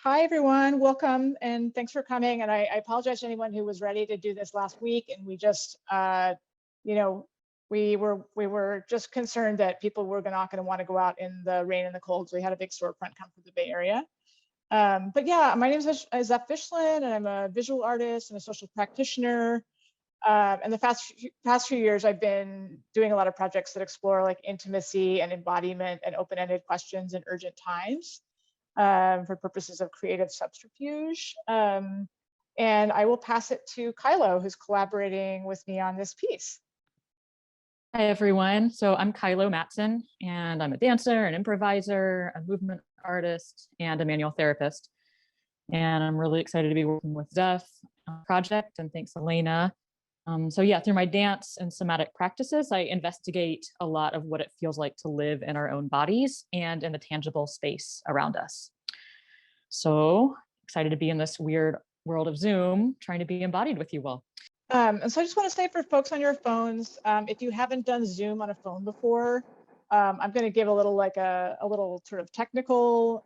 Hi, everyone. Welcome and thanks for coming. And I apologize to anyone who was ready to do this last week. And we just, you know, we were just concerned that people were not going to want to go out in the rain and the cold. So we had a big storefront come from the Bay Area. But yeah, my name is Zeph Fishlyn, and I'm a visual artist and a social practitioner. And the past few years, I've been doing a lot of projects that explore like intimacy and embodiment and open-ended questions in urgent times. For purposes of creative subterfuge. And I will pass it to Kylo, who's collaborating with me on this piece. Hi, everyone. So I'm Kylo Matson, and I'm a dancer, an improviser, a movement artist, and a manual therapist. And I'm really excited to be working with Zeph on the project, and thanks, Elena. So yeah, through my dance and somatic practices, I investigate a lot of what it feels like to live in our own bodies and in the tangible space around us. So excited to be in this weird world of Zoom, trying to be embodied with you all. And so I just want to say for folks on your phones, if you haven't done Zoom on a phone before, I'm going to give a little little sort of technical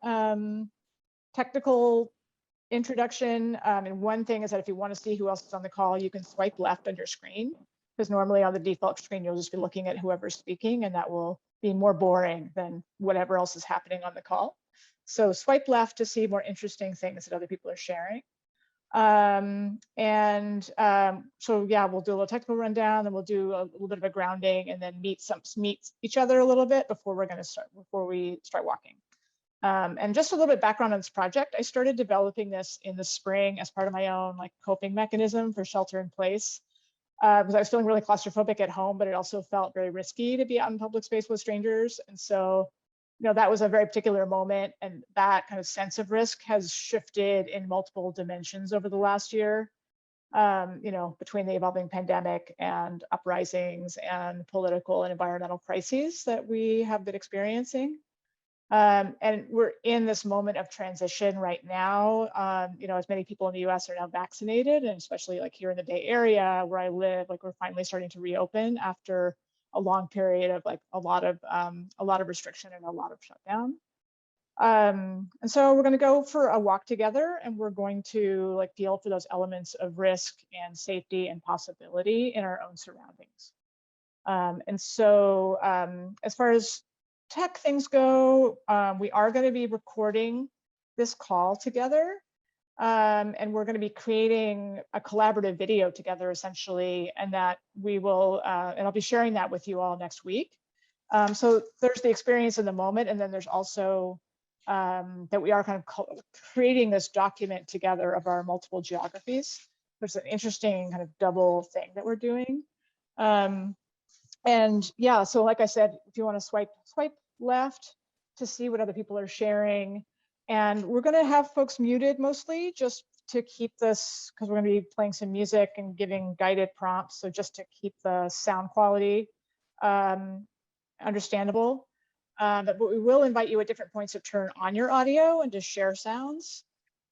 introduction. And one thing is that if you want to see who else is on the call, you can swipe left on your screen, because normally on the default screen, you'll just be looking at whoever's speaking, and that will be more boring than whatever else is happening on the call. So swipe left to see more interesting things that other people are sharing. So yeah, we'll do a little technical rundown, then we'll do a little bit of a grounding, and then meet each other a little bit before we start walking. And just a little bit of background on this project. I started developing this in the spring as part of my own like coping mechanism for shelter in place, because I was feeling really claustrophobic at home, but it also felt very risky to be out in public space with strangers. And so, that was a very particular moment, and that kind of sense of risk has shifted in multiple dimensions over the last year, between the evolving pandemic and uprisings and political and environmental crises that we have been experiencing. And we're in this moment of transition right now. As many people in the US are now vaccinated, and especially like here in the Bay Area where I live, like we're finally starting to reopen after a long period of like a lot of restriction and a lot of shutdown. And so we're going to go for a walk together, and we're going to like feel for those elements of risk and safety and possibility in our own surroundings. As far as tech things go, we are going to be recording this call together, and we're going to be creating a collaborative video together essentially, and that we will, and I'll be sharing that with you all next week. So there's the experience in the moment, and then there's also that we are kind of creating this document together of our multiple geographies. There's an interesting kind of double thing that we're doing. And yeah, so like I said, if you want to swipe left to see what other people are sharing. And we're going to have folks muted mostly just to keep this, because we're going to be playing some music and giving guided prompts. So just to keep the sound quality understandable. But we will invite you at different points to turn on your audio and to share sounds.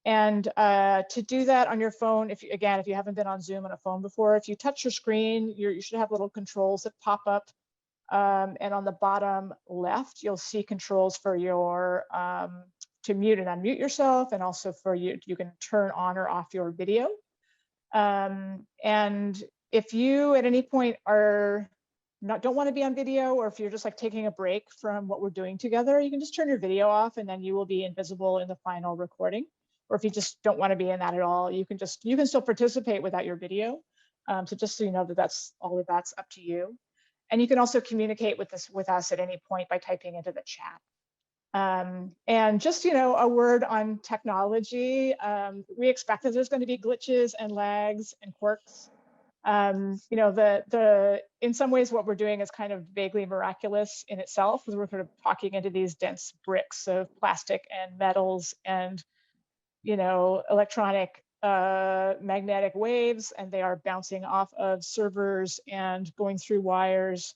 And to do that on your phone, if you haven't been on Zoom on a phone before, if you touch your screen, you should have little controls that pop up. And on the bottom left, you'll see controls for your to mute and unmute yourself, and also for you can turn on or off your video. And if you at any point don't want to be on video, or if you're just like taking a break from what we're doing together, you can just turn your video off, and then you will be invisible in the final recording. Or if you just don't want to be in that at all, you can still participate without your video. So just so you know that's up to you. And you can also communicate with us at any point by typing into the chat. And just, a word on technology. We expect that there's going to be glitches and lags and quirks. In some ways what we're doing is kind of vaguely miraculous in itself, because we're sort of talking into these dense bricks of plastic and metals and, electronic magnetic waves, and they are bouncing off of servers and going through wires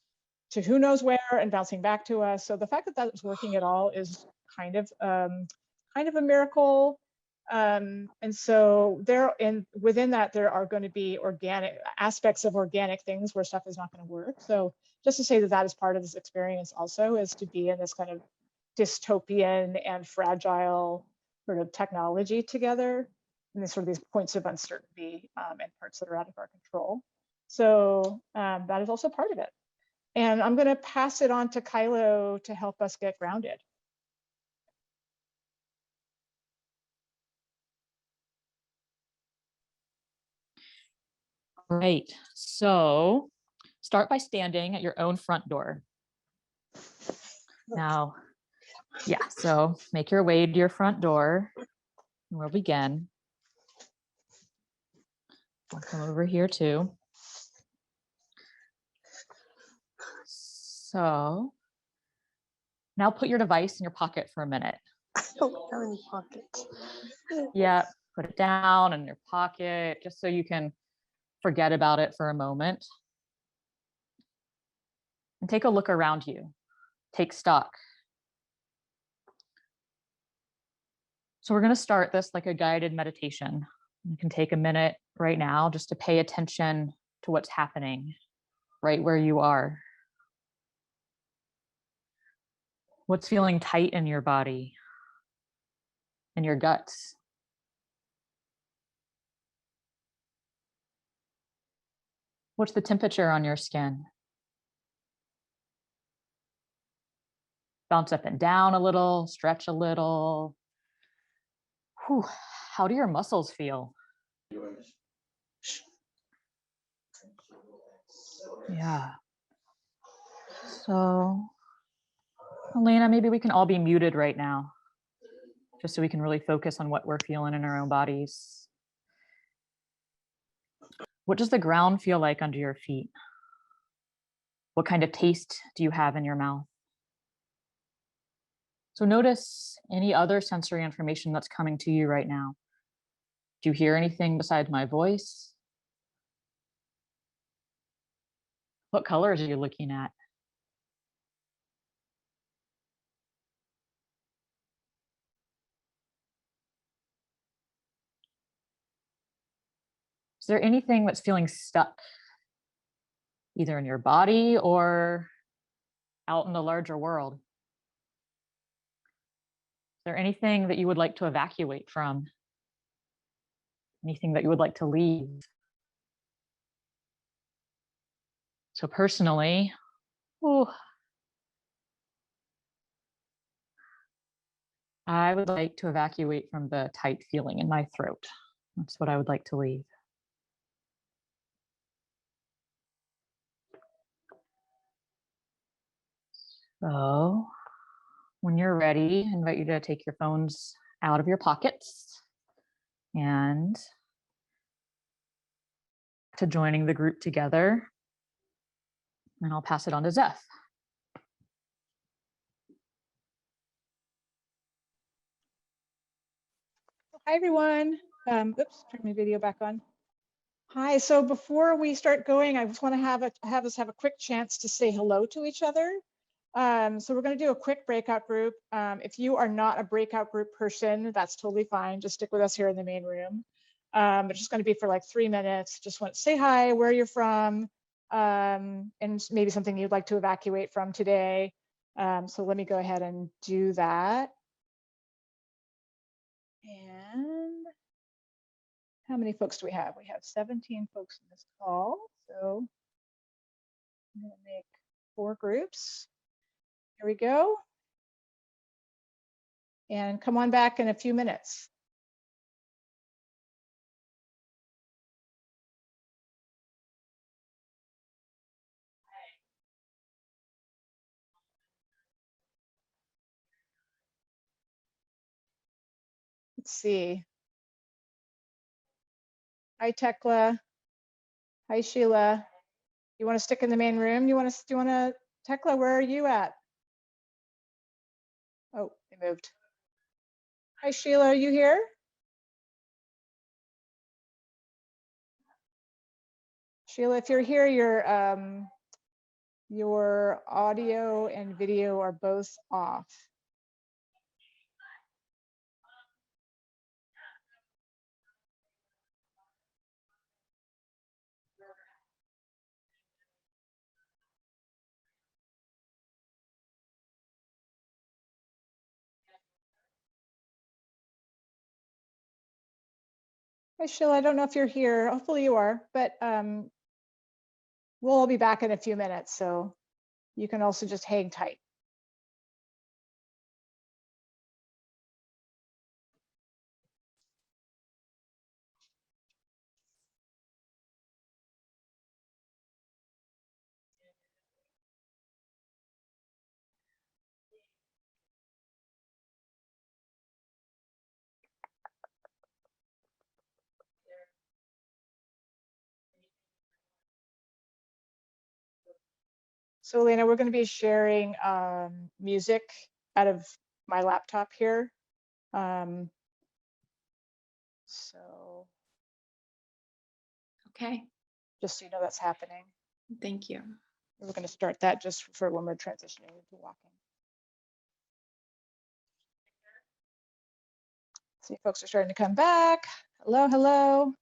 to who knows where and bouncing back to us. So the fact that that's working at all is kind of a miracle. And so within that, there are going to be organic aspects of organic things where stuff is not going to work. So just to say that is part of this experience also, is to be in this kind of dystopian and fragile sort of technology together, and these sort of these points of uncertainty and parts that are out of our control. So that is also part of it. And I'm going to pass it on to Kylo to help us get grounded. Great. So start by standing at your own front door. Now, yeah, so make your way to your front door. And we'll begin. I'll come over here too. So now put your device in your pocket for a minute. I don't have any pockets. Yeah, put it down in your pocket just so you can forget about it for a moment. And take a look around you. Take stock. So we're going to start this like a guided meditation. You can take a minute right now just to pay attention to what's happening right where you are. What's feeling tight in your body, in your guts? What's the temperature on your skin? Bounce up and down a little, stretch a little. Whew. How do your muscles feel? Yeah. So, Elena, maybe we can all be muted right now, just so we can really focus on what we're feeling in our own bodies. What does the ground feel like under your feet? What kind of taste do you have in your mouth? So notice any other sensory information that's coming to you right now. Do you hear anything besides my voice? What colors are you looking at? Is there anything that's feeling stuck, either in your body or out in the larger world? Is there anything that you would like to evacuate from? Anything that you would like to leave? So personally, I would like to evacuate from the tight feeling in my throat. That's what I would like to leave. So when you're ready, I invite you to take your phones out of your pockets and to joining the group together. And I'll pass it on to Zeph. Hi, everyone. Oops, turn my video back on. Hi, so before we start going, I just want to have us have a quick chance to say hello to each other. So we're going to do a quick breakout group. If you are not a breakout group person, that's totally fine. Just stick with us here in the main room. It's just going to be for like 3 minutes. Just want to say hi, where you're from, and maybe something you'd like to evacuate from today. So let me go ahead and do that. And how many folks do we have? We have 17 folks in this call. So I'm going to make 4 groups. Here we go. And come on back in a few minutes. Let's see. Hi, Tekla. Hi, Sheila. You want to stick in the main room? Do you want to, Tekla, where are you at? Oh, they moved. Hi, Sheila, are you here? Sheila, if you're here, your audio and video are both off. Hi, Sheila. I don't know if you're here. Hopefully you are, but we'll all be back in a few minutes. So you can also just hang tight. So Elena, we're going to be sharing music out of my laptop here. So Okay, just so you know that's happening. thank you. We're going to start that just for when we're transitioning into walking. See, folks are starting to come back. Hello, hello.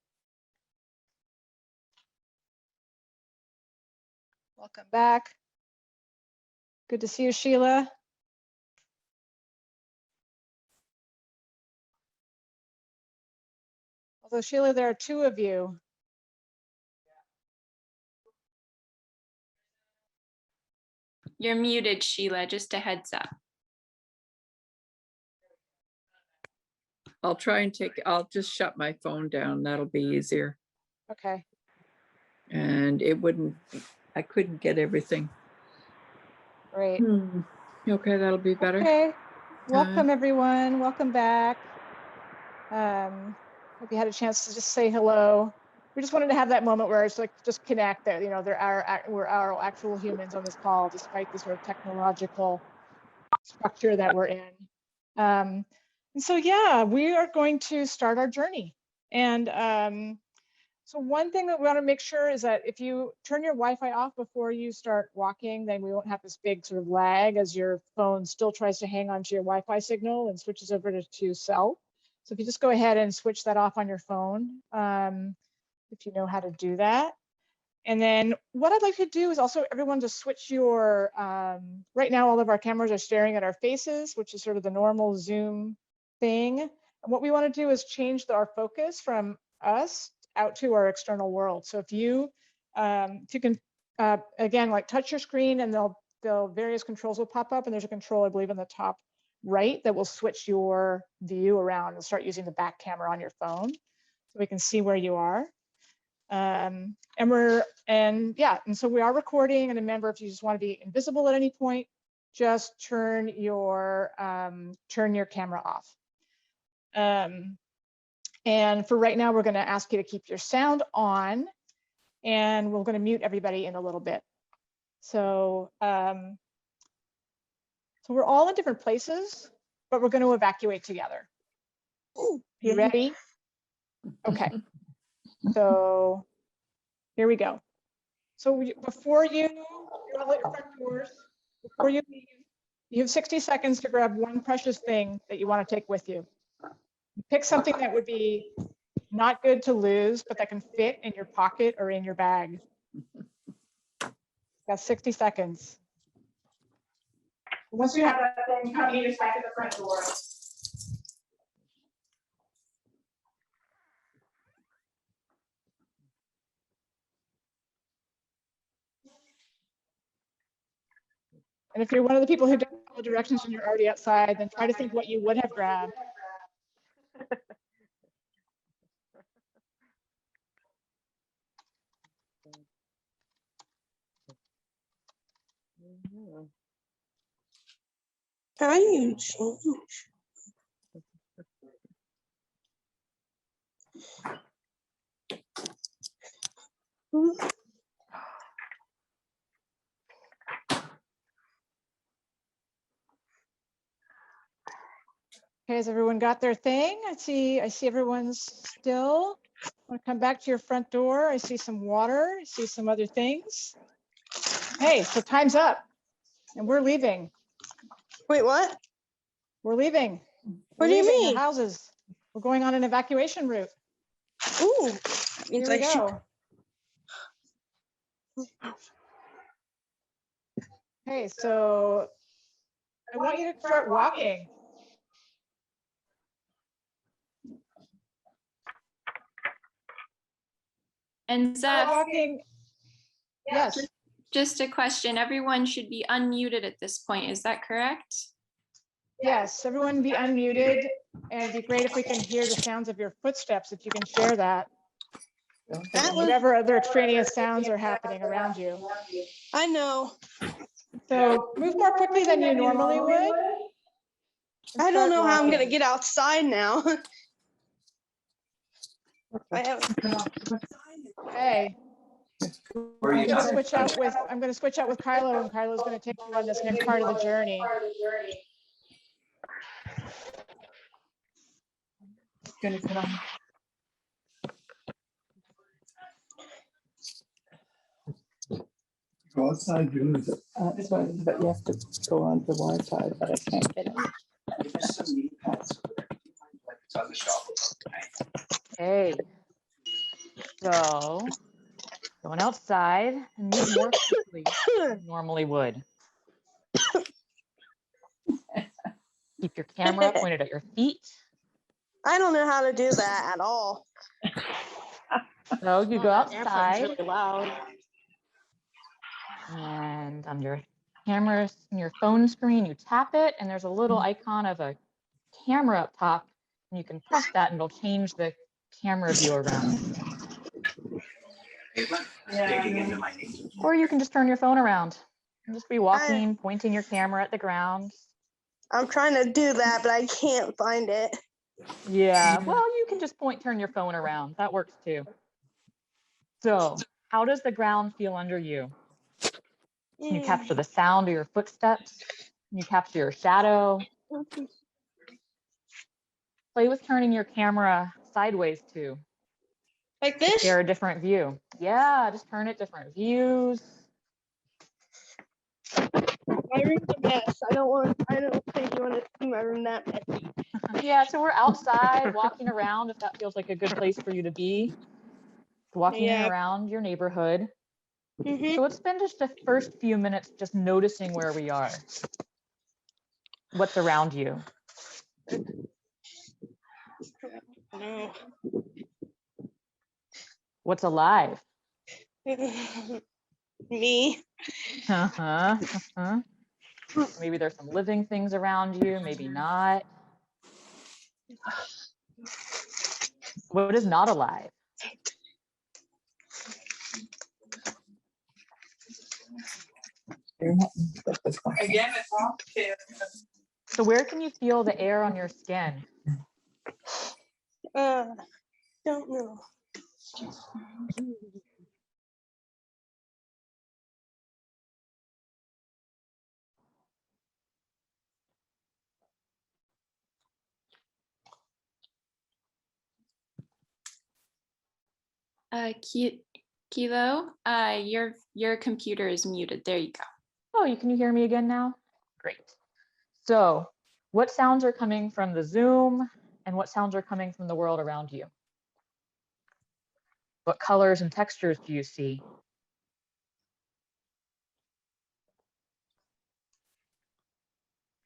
Welcome back. Good to see you, Sheila. Although Sheila, there are two of you. You're muted, Sheila, just a heads up. I'll just shut my phone down. That'll be easier. Okay. And I couldn't get everything. Great. Okay, that'll be better. Okay. Welcome, everyone. Welcome back. Hope you had a chance to just say hello. We just wanted to have that moment where it's like just connect that, you know, we're our actual humans on this call, despite the sort of technological structure that we're in. And so, yeah, we are going to start our journey. And so one thing that we want to make sure is that if you turn your Wi-Fi off before you start walking, then we won't have this big sort of lag as your phone still tries to hang on to your Wi-Fi signal and switches over to cell. So if you just go ahead and switch that off on your phone, if you know how to do that. And then what I'd like to do is also everyone to switch your, right now all of our cameras are staring at our faces, which is sort of the normal Zoom thing. And what we want to do is change our focus from us out to our external world. So if you can, again, like touch your screen and the various controls will pop up, and there's a control, I believe, in the top right that will switch your view around and start using the back camera on your phone so we can see where you are. And so we are recording, and remember, if you just want to be invisible at any point, just turn your camera off. And for right now, we're going to ask you to keep your sound on, and we're going to mute everybody in a little bit. So, so we're all in different places, but we're going to evacuate together. You ready? Okay. So here we go. So before you're all at your front doors, before you leave, you have 60 seconds to grab one precious thing that you want to take with you. Pick something that would be not good to lose, but that can fit in your pocket or in your bag. Got 60 seconds. Once you have that thing, come meet us back at the front door. And if you're one of the people who don't follow directions and you're already outside, then try to think what you would have grabbed. How do you change? Okay, has everyone got their thing? I see everyone's still. I want to come back to your front door. I see some water. I see some other things. Hey, so time's up and we're leaving. Wait, what? We're leaving. What do you leaving mean? Our houses. We're going on an evacuation route. Ooh, Here we go. Okay, so I want you to start walking. And Start Zeph, walking. Yes, just a question. Everyone should be unmuted at this point. Is that correct? yes, everyone be unmuted, and it'd be great if we can hear the sounds of your footsteps, if you can share that. That was, Whatever other extraneous sounds are happening around you. I know. So move more quickly than you normally would. and I don't start know how I'm gonna walking. get outside now. I have. Okay. I'm gonna switch out with Kylo, and Kylo's gonna take you on this next part of the journey. Go outside, use it. But you have to go on to Wi-Fi, but I can't get it. Okay. So going outside and move more quickly than you normally would. Keep your camera pointed at your feet. I don't know how to do that at all. So you go That airplane's outside really loud. and on your camera, in your phone screen, you tap it and there's a little icon of a camera up top and you can press that and it'll change the camera view around. Or you can just turn your phone around and just be walking, pointing your camera at the ground. I'm trying to do that, but I can't find it. Yeah, well, you can just turn your phone around. That works too. So how does the ground feel under you? Can you capture the sound of your footsteps? Can you capture your shadow? Play with turning your camera sideways too. Like this? Share a different view. Yeah, just turn it different views. My room's a mess. I don't think you want to see my room that messy. Yeah, so we're outside walking around if that feels like a good place for you to be. Walking Yeah. around your neighborhood. Mm-hmm. So let's spend just the first few minutes just noticing where we are. What's around you? No. What's alive? Me. Uh-huh. Uh-huh. Maybe there's some living things around you, maybe not. What is not alive? Again, it's off. So where can you feel the air on your skin? Don't know. Kilo, your computer is muted. There you go. Oh, can you hear me again now? Great. So what sounds are coming from the Zoom and what sounds are coming from the world around you? What colors and textures do you see?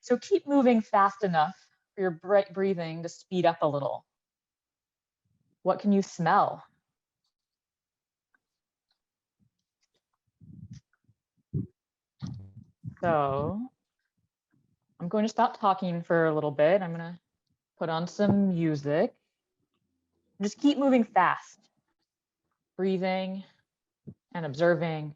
So keep moving fast enough for your breathing to speed up a little. What can you smell? So I'm going to stop talking for a little bit. I'm going to put on some music. Just keep moving fast, breathing and observing.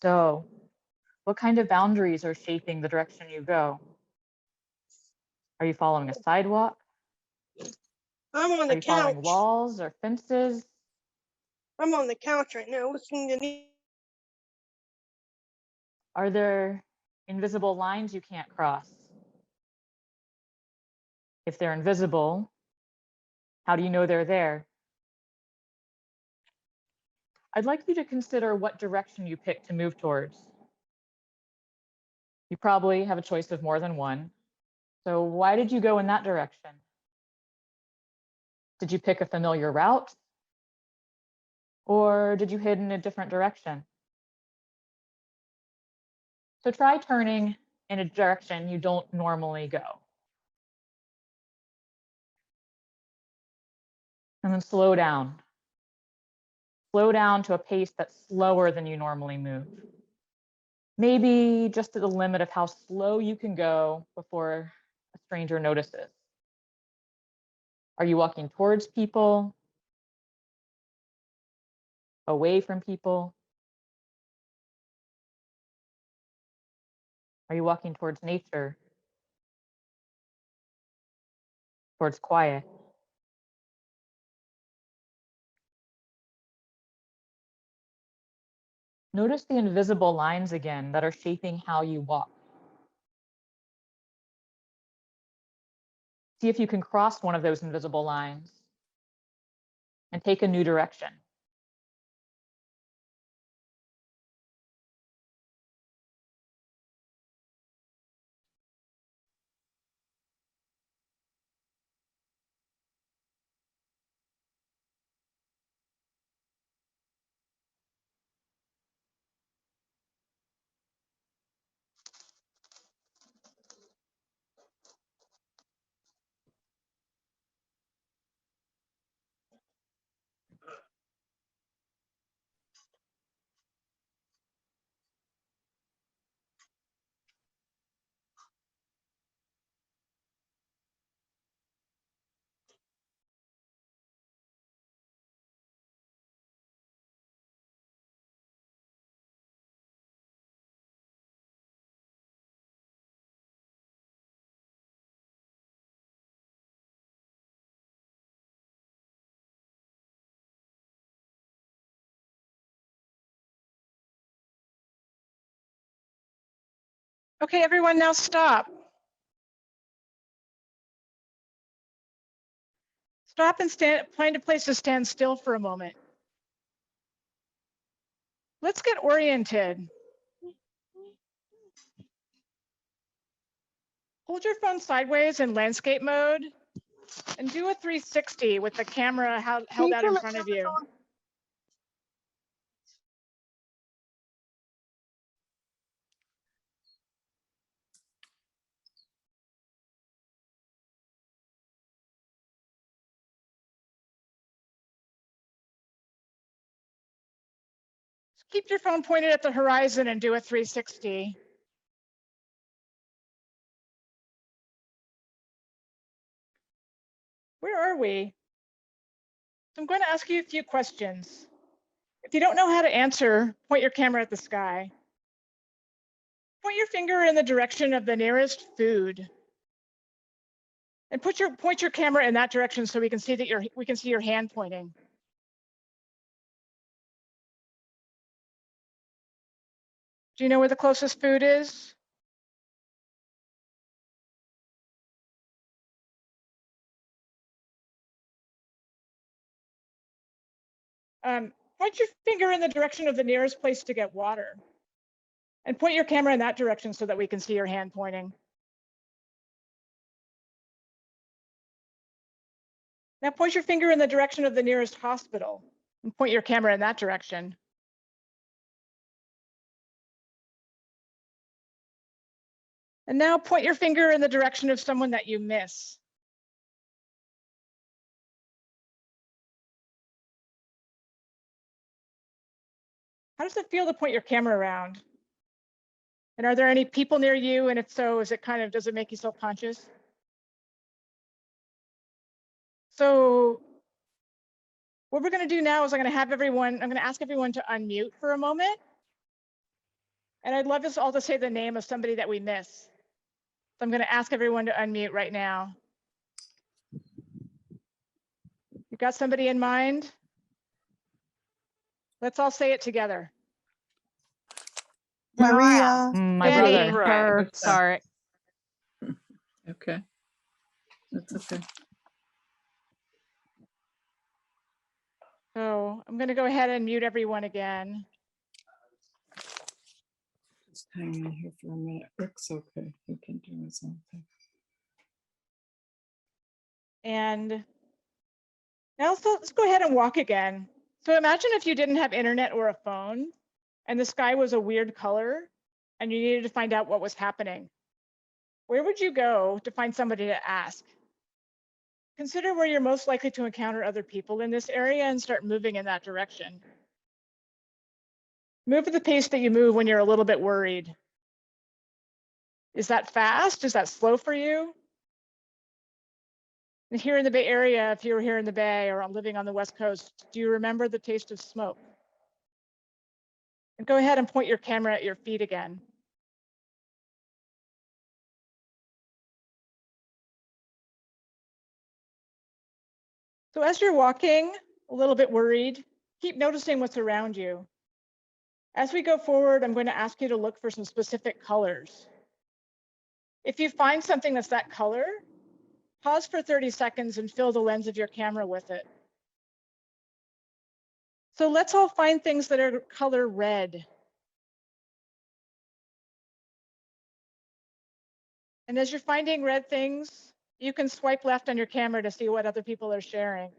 So what kind of boundaries are shaping the direction you go? Are you following a sidewalk? I'm on Are the you following couch. walls or fences? I'm on the couch right now listening to me. Are there invisible lines you can't cross? If they're invisible, how do you know they're there? I'd like you to consider what direction you pick to move towards. You probably have a choice of more than one. So why did you go in that direction? Did you pick a familiar route? Or did you head in a different direction? So try turning in a direction you don't normally go. And then slow down. Slow down to a pace that's slower than you normally move. Maybe just to the limit of how slow you can go before a stranger notices. Are you walking towards people? Away from people? Are you walking towards nature? Towards quiet? Notice the invisible lines again that are shaping how you walk. See if you can cross one of those invisible lines and take a new direction. Okay, everyone, now stop. Stop and find a place to stand still for a moment. Let's get oriented. Hold your phone sideways in landscape mode and do a 360 with the camera held out in front of you. Keep your phone pointed at the horizon and do a 360. Where are we? So I'm going to ask you a few questions. If you don't know how to answer, point your camera at the sky. Point your finger in the direction of the nearest food. And point your camera in that direction so we can see that we can see your hand pointing. Do you know where the closest food is? Point your finger in the direction of the nearest place to get water. And point your camera in that direction so that we can see your hand pointing. Now point your finger in the direction of the nearest hospital and point your camera in that direction. And now point your finger in the direction of someone that you miss. How does it feel to point your camera around? And are there any people near you? And if so, does it make you self-conscious? So what we're going to do now is I'm going to ask everyone to unmute for a moment. And I'd love us all to say the name of somebody that we miss. So I'm going to ask everyone to unmute right now. You got somebody in mind? Let's all say it together. Maria. My Jenny. brother. Right. Sorry. Okay. That's okay. So I'm going to go ahead and mute everyone again. Just hang in here for a minute. Rick's okay. He can do his own thing. And now let's go ahead and walk again. So imagine if you didn't have internet or a phone and the sky was a weird color and you needed to find out what was happening. Where would you go to find somebody to ask? Consider where you're most likely to encounter other people in this area and start moving in that direction. Move at the pace that you move when you're a little bit worried. Is that fast? Is that slow for you? And here in the Bay Area, if you were here in the Bay or living on the West Coast, do you remember the taste of smoke? And go ahead and point your camera at your feet again. So as you're walking, a little bit worried, keep noticing what's around you. As we go forward, I'm going to ask you to look for some specific colors. If you find something that's that color, pause for 30 seconds and fill the lens of your camera with it. So let's all find things that are color red. And as you're finding red things, you can swipe left on your camera to see what other people are sharing.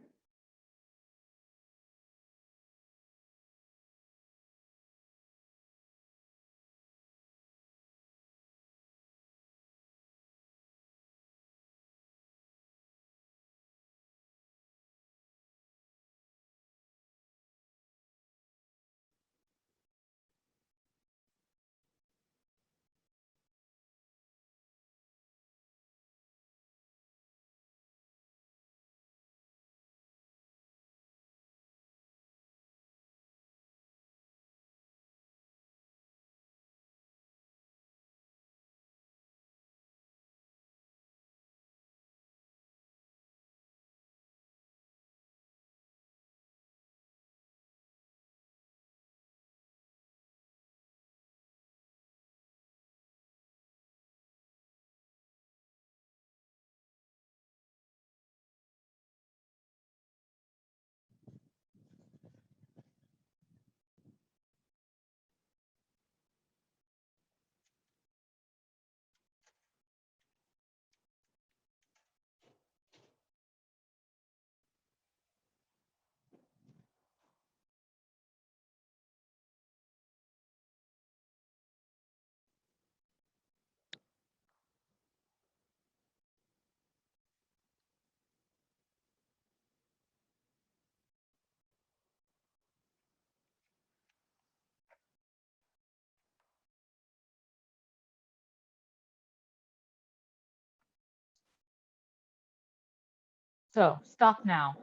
So stop now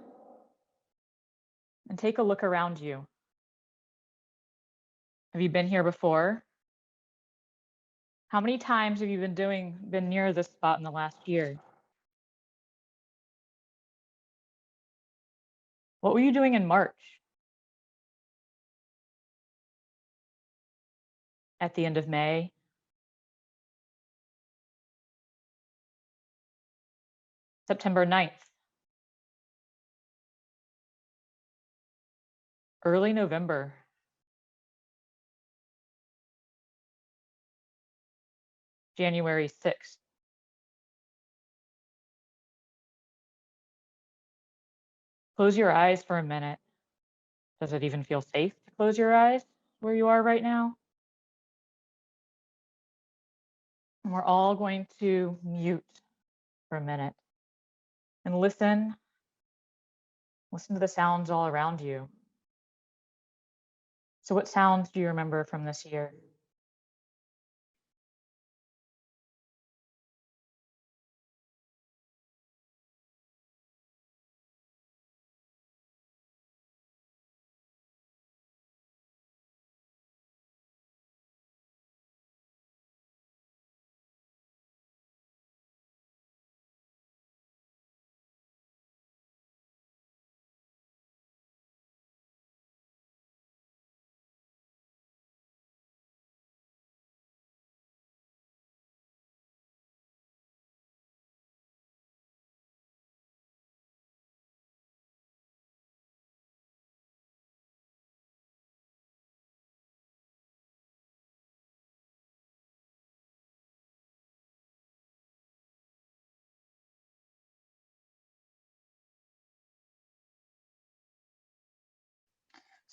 and take a look around you. Have you been here before? How many times have you been near this spot in the last year? What were you doing in March? At the end of May? September 9th? Early November? January 6th? Close your eyes for a minute. Does it even feel safe to close your eyes where you are right now? And we're all going to mute for a minute and listen to the sounds all around you. So what sounds do you remember from this year?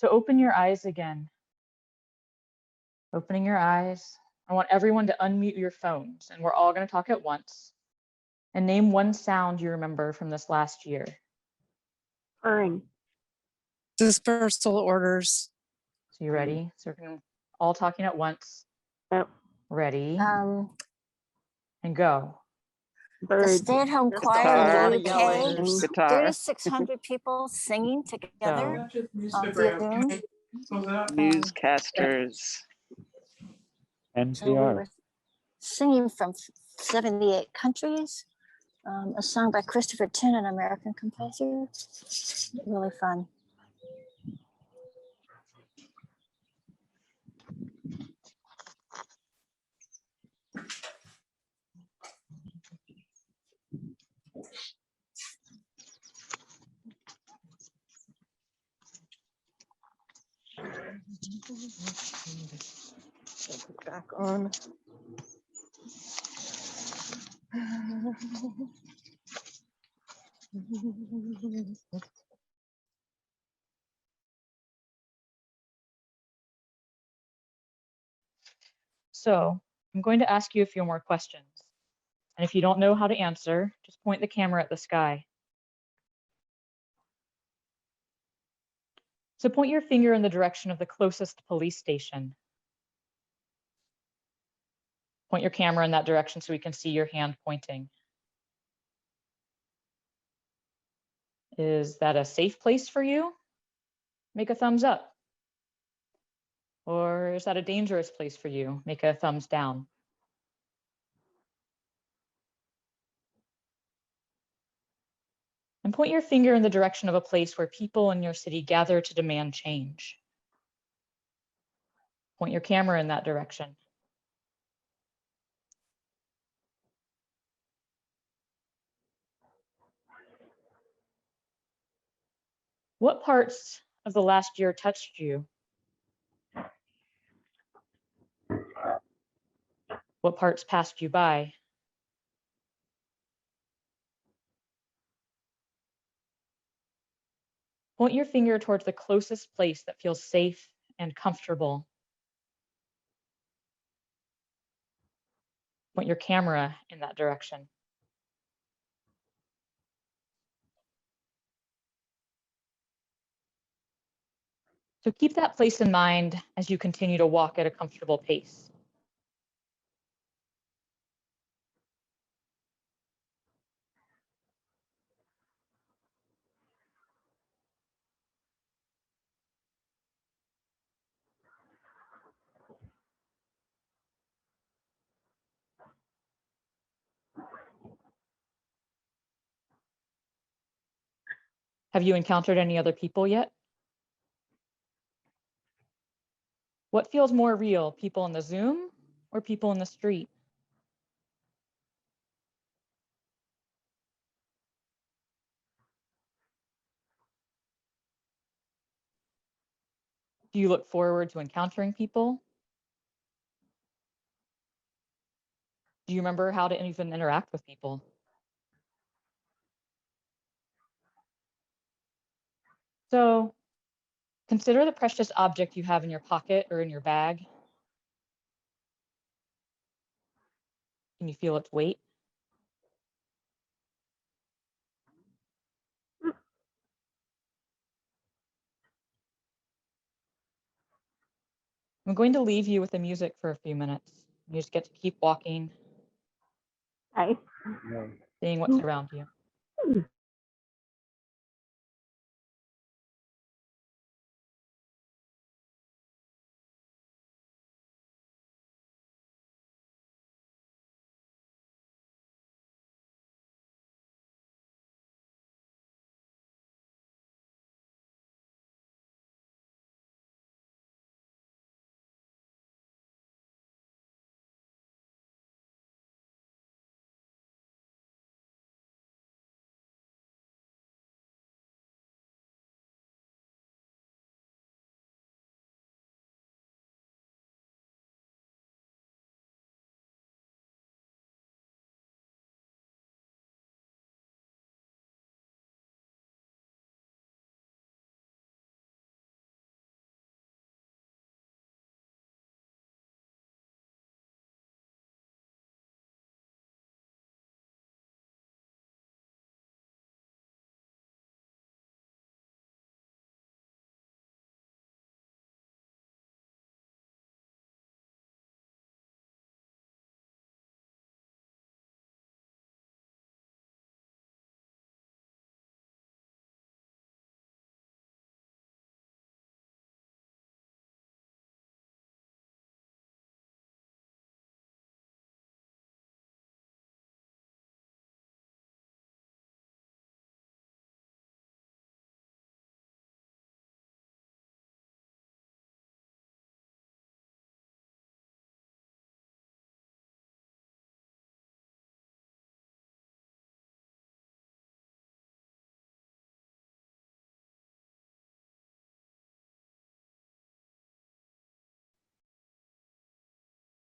So open your eyes again. Opening your eyes. I want everyone to unmute your phones, and we're all going to talk at once. And name one sound you remember from this last year. Purring. Dispersal orders. So you ready? So we're all talking at once. Yep. Ready Um, and go. the Birds. stay-at-home Just choir a in the lot of UK, yelling. Guitar. 3,600 people singing together via Zoom. Newscasters. So we were singing from 78 countries. A song by Christopher Tin, an American composer. Really fun. Back on. So I'm going to ask you a few more questions. And if you don't know how to answer, just point the camera at the sky. So point your finger in the direction of the closest police station. Point your camera in that direction so we can see your hand pointing. Is that a safe place for you? Make a thumbs up. Or is that a dangerous place for you? Make a thumbs down. And point your finger in the direction of a place where people in your city gather to demand change. Point your camera in that direction. What parts of the last year touched you? What parts passed you by? Point your finger towards the closest place that feels safe and comfortable. Point your camera in that direction. So keep that place in mind as you continue to walk at a comfortable pace. Have you encountered any other people yet? What feels more real, people in the Zoom or people in the street? Do you look forward to encountering people? Do you remember how to even interact with people? So consider the precious object you have in your pocket or in your bag. Can you feel its weight? I'm going to leave you with the music for a few minutes. You just get to keep walking, Hi. seeing what's around you.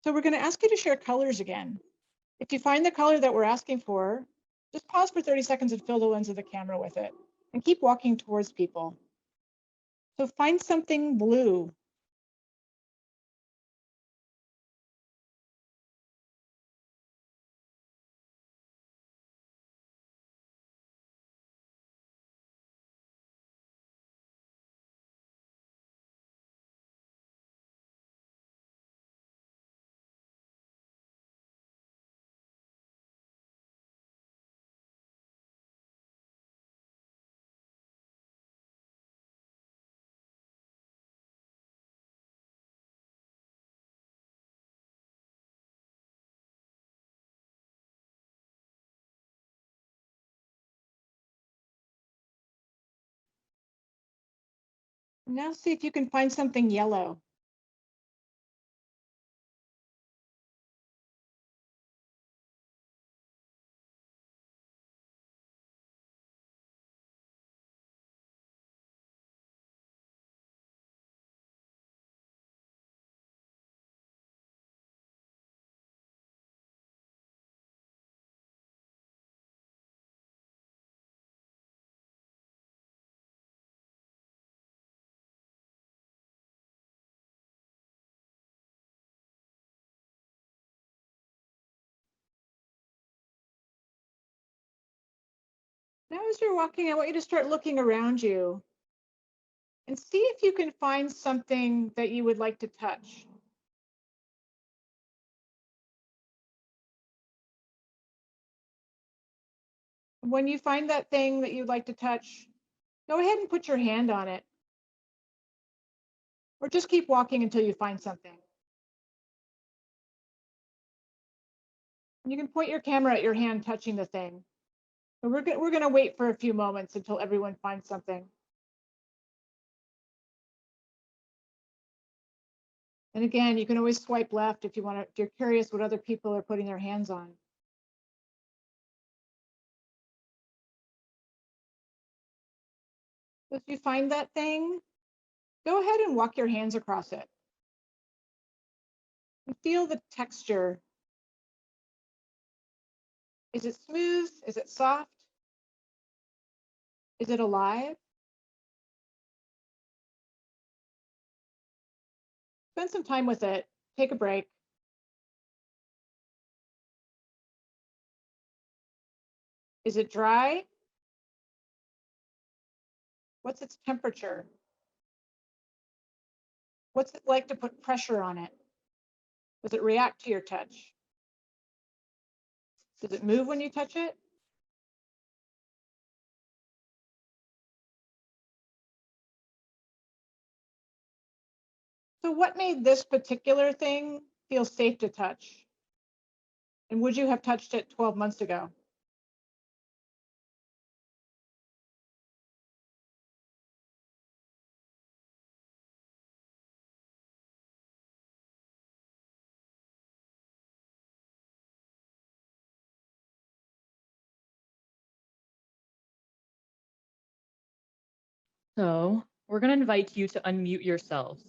So we're going to ask you to share colors again. If you find the color that we're asking for, just pause for 30 seconds and fill the lens of the camera with it and keep walking towards people. So find something blue. Now see if you can find something yellow. Now as you're walking, I want you to start looking around you and see if you can find something that you would like to touch. When you find that thing that you'd like to touch, go ahead and put your hand on it. Or just keep walking until you find something. You can point your camera at your hand touching the thing. But we're going to wait for a few moments until everyone finds something. And again, you can always swipe left if you want to, if you're curious what other people are putting their hands on. If you find that thing, go ahead and walk your hands across it. And feel the texture. Is it smooth? Is it soft? Is it alive? Spend some time with it. Take a break. Is it dry? What's its temperature? What's it like to put pressure on it? Does it react to your touch? Does it move when you touch it? So what made this particular thing feel safe to touch? And would you have touched it 12 months ago? So we're going to invite you to unmute yourselves.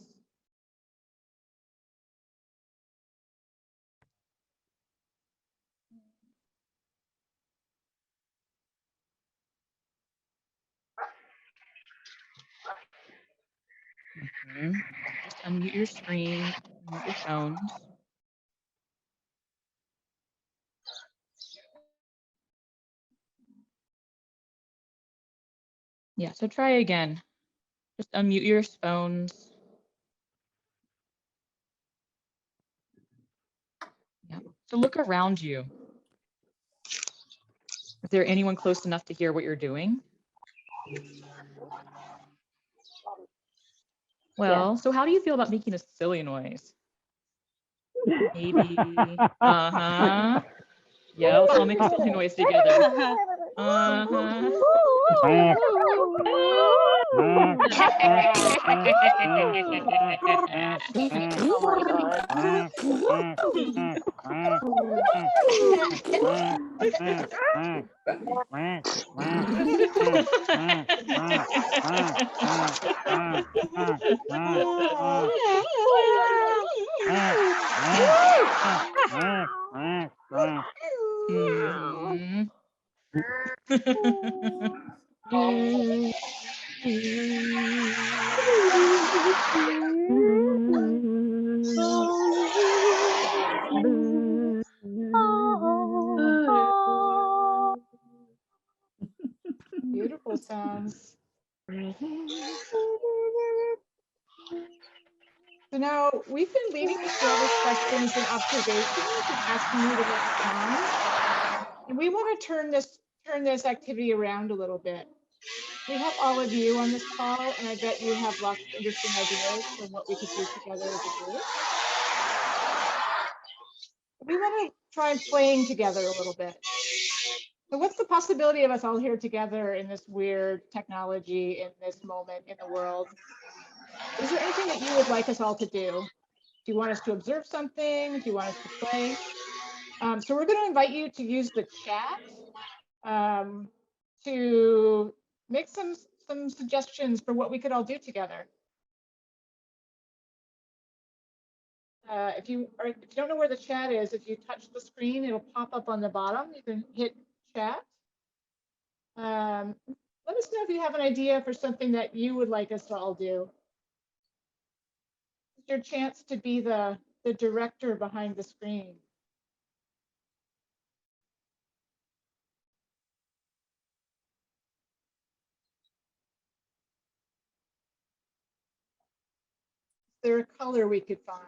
Just unmute your screen, unmute your phones. Yeah, so try again. Just unmute your phones. Yeah. So look around you. Is there anyone close enough to hear what you're doing? Well, so how do you feel about making a silly noise? Maybe. Uh-huh. Yeah, let's all make a silly noise together. Uh-huh. Hmm. Beautiful sounds. So now we've been leaving you together questions and observations and asking you to respond. And we want to turn this activity around a little bit. We have all of you on this call, and I bet you have lots of interesting ideas for what we could do together as a group. We want to try playing together a little bit. So what's the possibility of us all here together in this weird technology in this moment in the world? Is there anything that you would like us all to do? Do you want us to observe something? Do you want us to play? So we're going to invite you to use the chat to make some suggestions for what we could all do together. If you don't know where the chat is, if you touch the screen, it'll pop up on the bottom. You can hit chat. Let us know if you have an idea for something that you would like us to all do. It's your chance to be the director behind the screen. Is there a color we could find?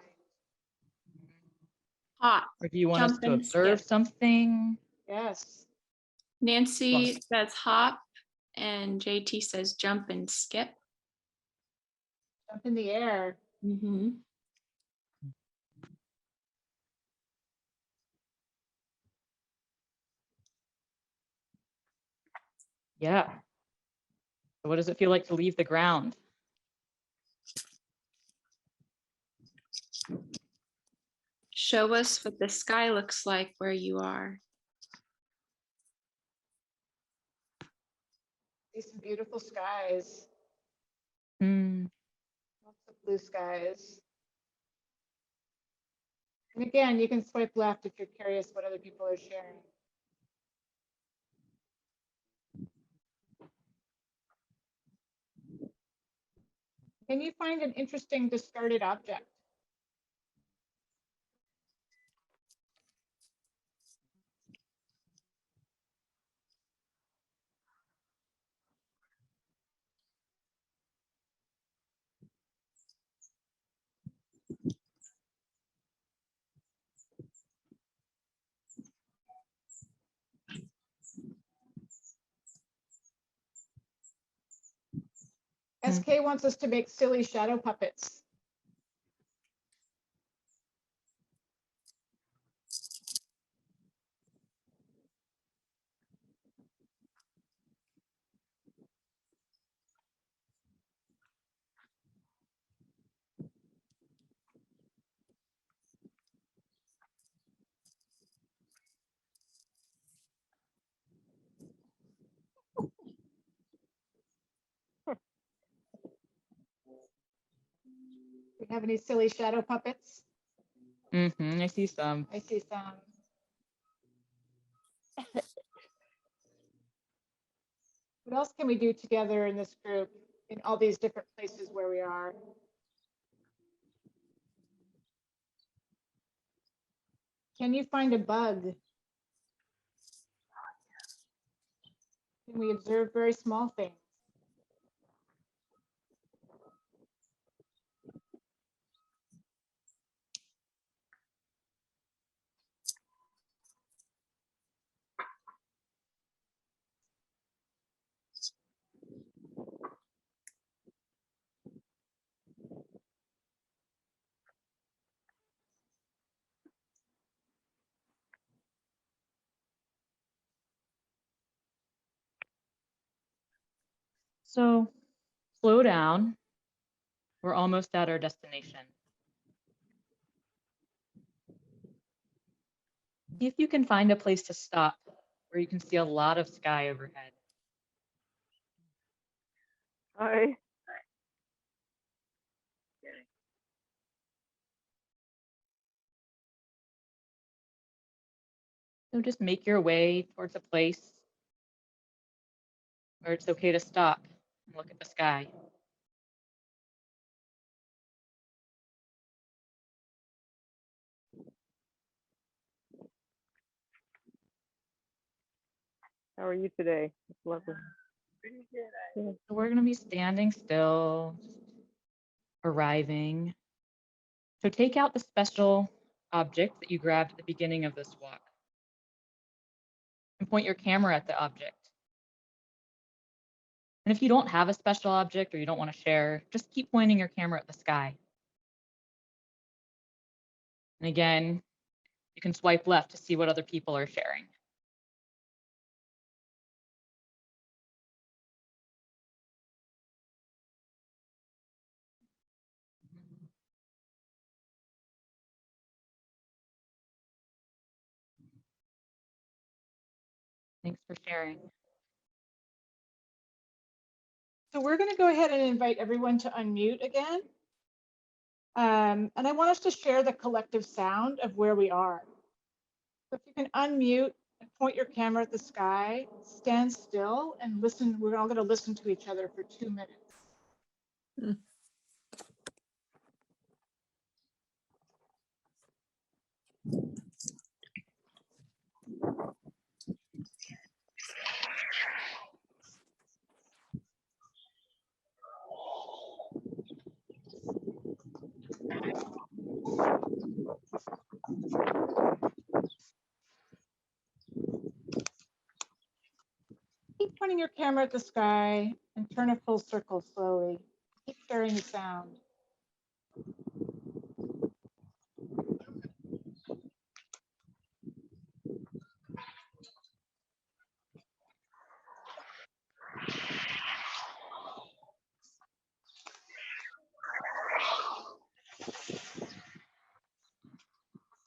Hop. Or do you want us Jump to and observe skip. something? Yes. Nancy says hop, and JT says jump and skip. Jump in the air. Mm-hmm. Yeah. So what does it feel like to leave the ground? Show us what the sky looks like where you are. See some beautiful skies. Hmm. Lots of blue skies. And again, you can swipe left if you're curious what other people are sharing. Can you find an interesting discarded object? SK wants us to make silly shadow puppets. Do you have any silly shadow puppets? Mm-hmm. I see some. I see some. What else can we do together in this group in all these different places where we are? Can you find a bug? Can we observe very small things? So slow down. We're almost at our destination. See if you can find a place to stop where you can see a lot of sky overhead. Hi. So just make your way towards a place where it's okay to stop and look at the sky. How are you today? It's lovely. So we're going to be standing still, arriving. So take out the special object that you grabbed at the beginning of this walk and point your camera at the object. And if you don't have a special object or you don't want to share, just keep pointing your camera at the sky. And again, you can swipe left to see what other people are sharing. Thanks for sharing. So we're going to go ahead and invite everyone to unmute again. And I want us to share the collective sound of where we are. So if you can unmute and point your camera at the sky, stand still and listen. We're all going to listen to each other for 2 minutes. Keep pointing your camera at the sky and turn a full circle slowly. Keep sharing the sound.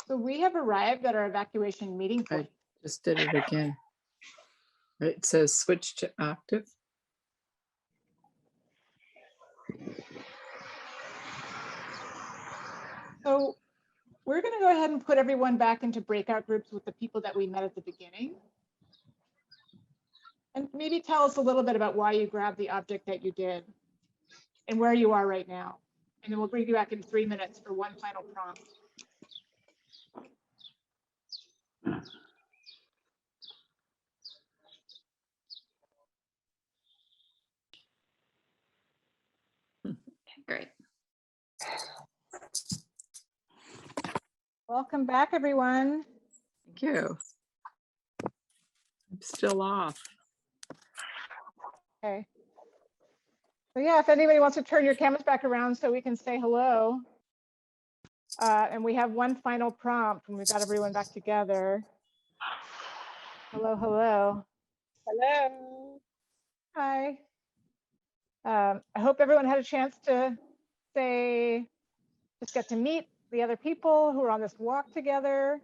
So we have arrived at our evacuation meeting I point. just did it again. It says switch to active. So we're going to go ahead and put everyone back into breakout groups with the people that we met at the beginning. And maybe tell us a little bit about why you grabbed the object that you did and where you are right now. And then we'll bring you back in 3 minutes for one final prompt. Okay, great. Welcome back, everyone. Thank you. I'm still off. Okay. So yeah, if anybody wants to turn your cameras back around so we can say hello. And we have one final prompt when we've got everyone back together. Hello, hello. Hello. Hi. I hope everyone had a chance to just get to meet the other people who are on this walk together.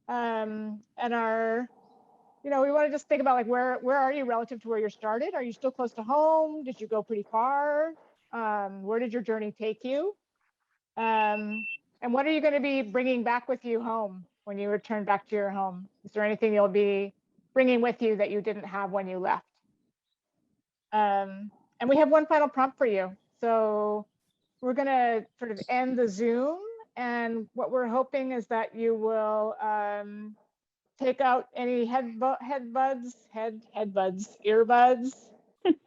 And we want to just think about like, where are you relative to where you started? Are you still close to home? Did you go pretty far? Where did your journey take you? And what are you going to be bringing back with you home when you return back to your home? Is there anything you'll be bringing with you that you didn't have when you left? And we have one final prompt for you. So we're going to sort of end the Zoom. And what we're hoping is that you will take out any earbuds,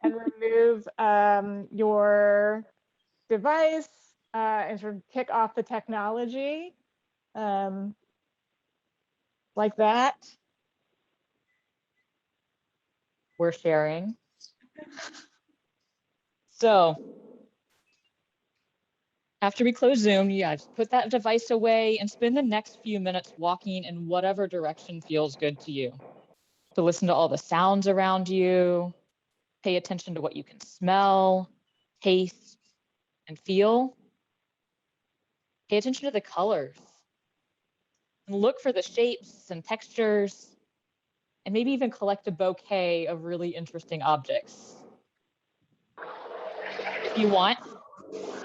and remove your device and sort of kick off the technology like that. We're sharing. So after we close Zoom, just put that device away and spend the next few minutes walking in whatever direction feels good to you. So listen to all the sounds around you, pay attention to what you can smell, taste, and feel. Pay attention to the colors and look for the shapes and textures, and maybe even collect a bouquet of really interesting objects. If you want,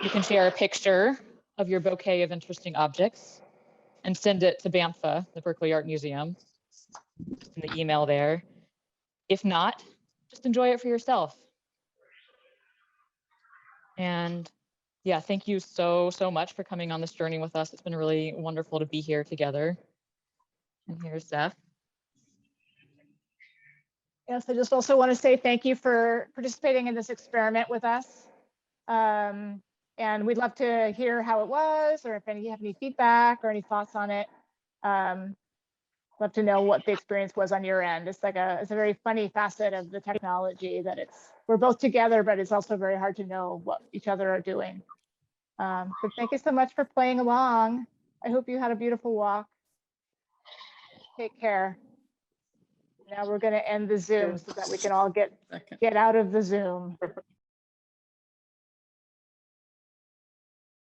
you can share a picture of your bouquet of interesting objects and send it to BAMFA, the Berkeley Art Museum. in the email there. If not, just enjoy it for yourself. And yeah, thank you so much for coming on this journey with us. It's been really wonderful to be here together. And here's Zeph. Yes, I just also want to say thank you for participating in this experiment with us. And we'd love to hear how it was, or if you have any feedback or any thoughts on it. Love to know what the experience was on your end. It's a very funny facet of the technology that we're both together, but it's also very hard to know what each other are doing. But thank you so much for playing along. I hope you had a beautiful walk. Take care. Now we're going to end the Zoom so that we can all get out of the Zoom.